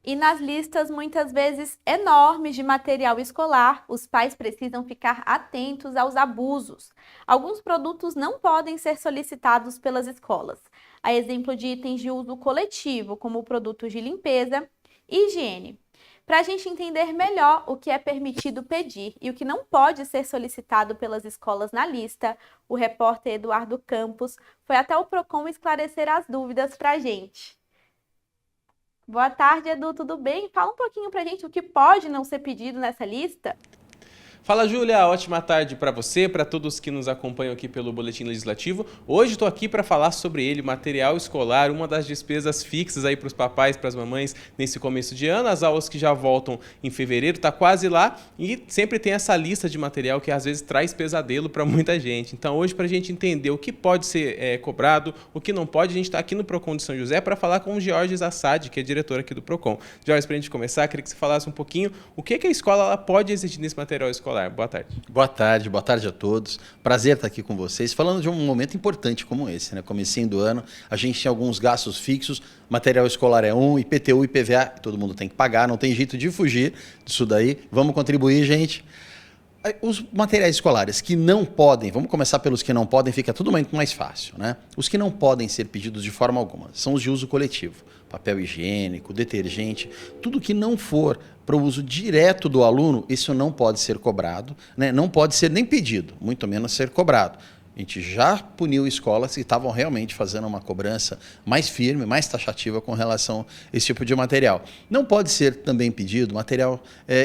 E nas listas, muitas vezes enormes de material escolar, os pais precisam ficar atentos aos abusos. Alguns produtos não podem ser solicitados pelas escolas, a exemplo de itens de uso coletivo, como produtos de limpeza e higiene. Para a gente entender melhor o que é permitido pedir e o que não pode ser solicitado pelas escolas na lista, o repórter Eduardo Campos foi até o Procon esclarecer as dúvidas para a gente. Boa tarde, Edu, tudo bem? Fala um pouquinho pra gente o que pode não ser pedido nessa lista. Fala, Júlia, ótima tarde para você, para todos que nos acompanham aqui pelo Boletim Legislativo. Hoje estou aqui para falar sobre ele, material escolar, uma das despesas fixas aí para os papais, para as mamães nesse começo de ano. As aulas que já voltam em fevereiro, está quase lá e sempre tem essa lista de material que às vezes traz pesadelo para muita gente. Então hoje, para a gente entender o que pode ser cobrado, o que não pode, a gente está aqui no Procon de São José para falar com o Georges Assad, que é diretor aqui do Procon. Georges, para a gente começar, queria que você falasse um pouquinho o que a escola ela pode exigir nesse material escolar. Boa tarde. Boa tarde a todos. Prazer estar aqui com vocês, falando de um momento importante como esse, né? Comecinho do ano, a gente tem alguns gastos fixos, material escolar é um, IPTU, IPVA, todo mundo tem que pagar, não tem jeito de fugir disso daí. Vamos contribuir, gente. Os materiais escolares que não podem, vamos começar pelos que não podem, fica tudo muito mais fácil, né? Os que não podem ser pedidos de forma alguma são os de uso coletivo, papel higiênico, detergente, tudo que não for para o uso direto do aluno, isso não pode ser cobrado, né? Não pode ser nem pedido, muito menos ser cobrado. A gente já puniu escolas que estavam realmente fazendo uma cobrança mais firme, mais taxativa com relação a esse tipo de material. Não pode ser também pedido material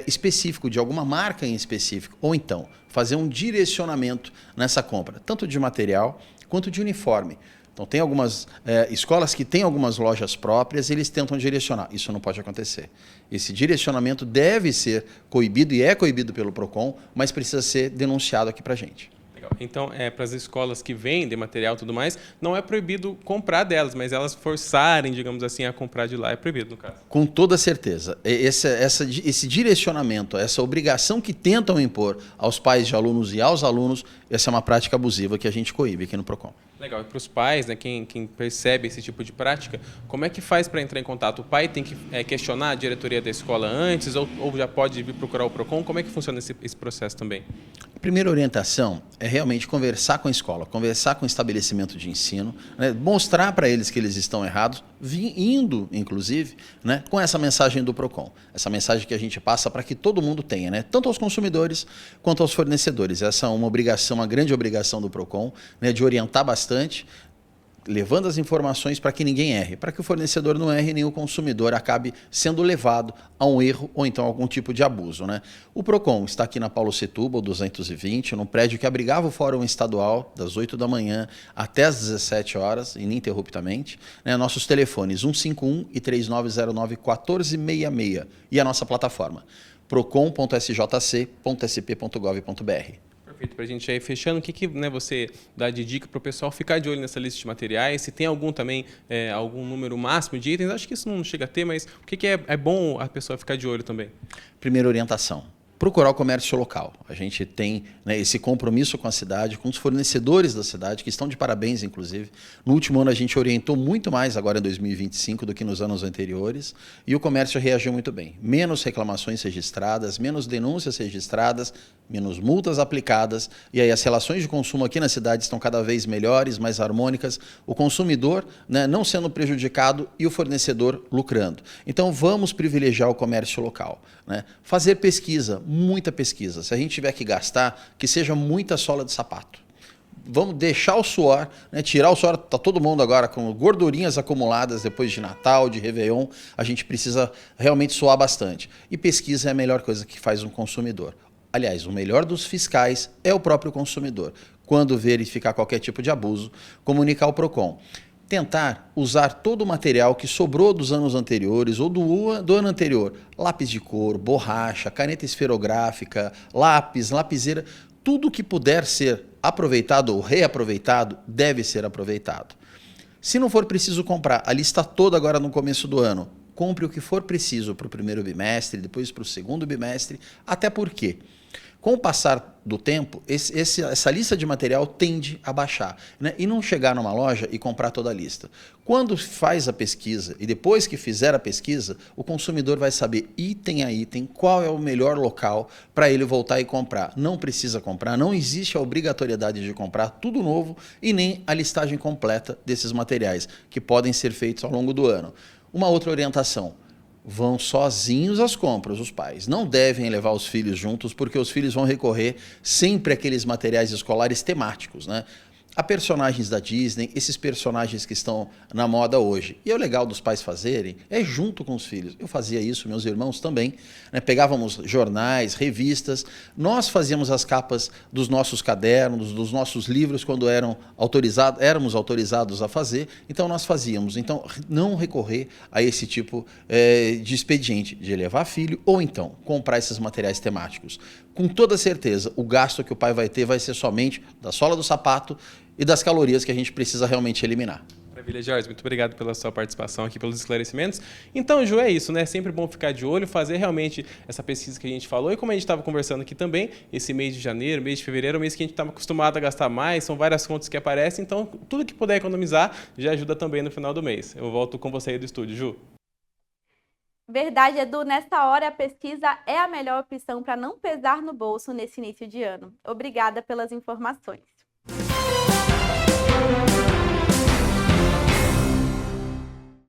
específico, de alguma marca em específico, ou então fazer um direcionamento nessa compra, tanto de material quanto de uniforme. Então, tem algumas escolas que têm algumas lojas próprias e eles tentam direcionar. Isso não pode acontecer. Esse direcionamento deve ser coibido e é coibido pelo Procon, mas precisa ser denunciado aqui para a gente. Então, para as escolas que vendem material e tudo mais, não é proibido comprar delas, mas elas forçarem, digamos assim, a comprar de lá é proibido, no caso. Com toda certeza. Esse direcionamento, essa obrigação que tentam impor aos pais de alunos e aos alunos, essa é uma prática abusiva que a gente coíbe aqui no Procon. Legal. E para os pais, né, quem percebe esse tipo de prática, como é que faz para entrar em contato? O pai tem que questionar a diretoria da escola antes ou já pode vir procurar o Procon? Como é que funciona esse processo também? A primeira orientação é realmente conversar com a escola, conversar com o estabelecimento de ensino, né, mostrar para eles que eles estão errados, indo, inclusive, né, com essa mensagem do Procon. Essa mensagem que a gente passa para que todo mundo tenha, né, tanto aos consumidores quanto aos fornecedores. Essa é uma obrigação, uma grande obrigação do Procon, né, de orientar bastante, levando as informações para que ninguém erre, para que o fornecedor não erre nem o consumidor acabe sendo levado a um erro ou então a algum tipo de abuso, né? O Procon está aqui na Paulo Setúbal 220, num prédio que abrigava o Fórum Estadual, das 8 da manhã até as 17 horas, ininterruptamente. Né? Nossos telefones 151 e 3909-1466 e a nossa plataforma procon.sjc.sp.gov.br. Perfeito. Para a gente ir fechando, o que você dá de dica para o pessoal ficar de olho nessa lista de materiais? Se tem algum também, algum número máximo de itens? Acho que isso não chega a ter, mas o que é bom a pessoa ficar de olho também? Primeira orientação. Procurar o comércio local. A gente tem, né, esse compromisso com a cidade, com os fornecedores da cidade, que estão de parabéns, inclusive. No último ano, a gente orientou muito mais, agora em 2025, do que nos anos anteriores, e o comércio reagiu muito bem. Menos reclamações registradas, menos denúncias registradas, menos multas aplicadas, e aí as relações de consumo aqui na cidade estão cada vez melhores, mais harmônicas, o consumidor, né, não sendo prejudicado e o fornecedor lucrando. Então, vamos privilegiar o comércio local, né? Fazer pesquisa, muita pesquisa. Se a gente tiver que gastar, que seja muita sola de sapato. Vamos deixar o suor, né, tirar o suor. Está todo mundo agora com gordurinhas acumuladas depois de Natal, de Réveillon. A gente precisa realmente suar bastante. E pesquisa é a melhor coisa que faz um consumidor. Aliás, o melhor dos fiscais é o próprio consumidor. Quando verificar qualquer tipo de abuso, comunicar ao Procon. Tentar usar todo o material que sobrou dos anos anteriores ou do ano anterior. Lápis de cor, borracha, caneta esferográfica, lápis, lapiseira, tudo que puder ser aproveitado ou reaproveitado deve ser aproveitado. Se não for preciso comprar a lista toda agora no começo do ano, compre o que for preciso para o primeiro bimestre, depois para o segundo bimestre, até porque Com o passar do tempo, essa lista de material tende a baixar, né? E não chegar numa loja e comprar toda a lista. Quando faz a pesquisa e depois que fizer a pesquisa, o consumidor vai saber item a item qual é o melhor local para ele voltar e comprar. Não precisa comprar, não existe a obrigatoriedade de comprar tudo novo e nem a listagem completa desses materiais, que podem ser feitos ao longo do ano. Uma outra orientação: vão sozinhos às compras, os pais. Não devem levar os filhos juntos, porque os filhos vão recorrer sempre àqueles materiais escolares temáticos, né? Há personagens da Disney, esses personagens que estão na moda hoje. E o legal dos pais fazerem é junto com os filhos. Eu fazia isso, meus irmãos também, né? Pegávamos jornais, revistas, nós fazíamos as capas dos nossos cadernos, dos nossos livros quando éramos autorizados a fazer, então nós fazíamos. Então, não recorrer a esse tipo de expediente, de levar filho ou então comprar esses materiais temáticos. Com toda certeza, o gasto que o pai vai ter vai ser somente da sola do sapato e das calorias que a gente precisa realmente eliminar. Maravilha, Jorge. Muito obrigado pela sua participação aqui, pelos esclarecimentos. Então, Ju, é isso, né? É sempre bom ficar de olho, fazer realmente essa pesquisa que a gente falou. E como a gente estava conversando aqui também, esse mês de janeiro, mês de fevereiro, é um mês que a gente está acostumado a gastar mais, são várias contas que aparecem, então tudo que puder economizar já ajuda também no final do mês. Eu volto com você aí do estúdio, Ju. Verdade, Edu, nessa hora a pesquisa é a melhor opção para não pesar no bolso nesse início de ano. Obrigada pelas informações.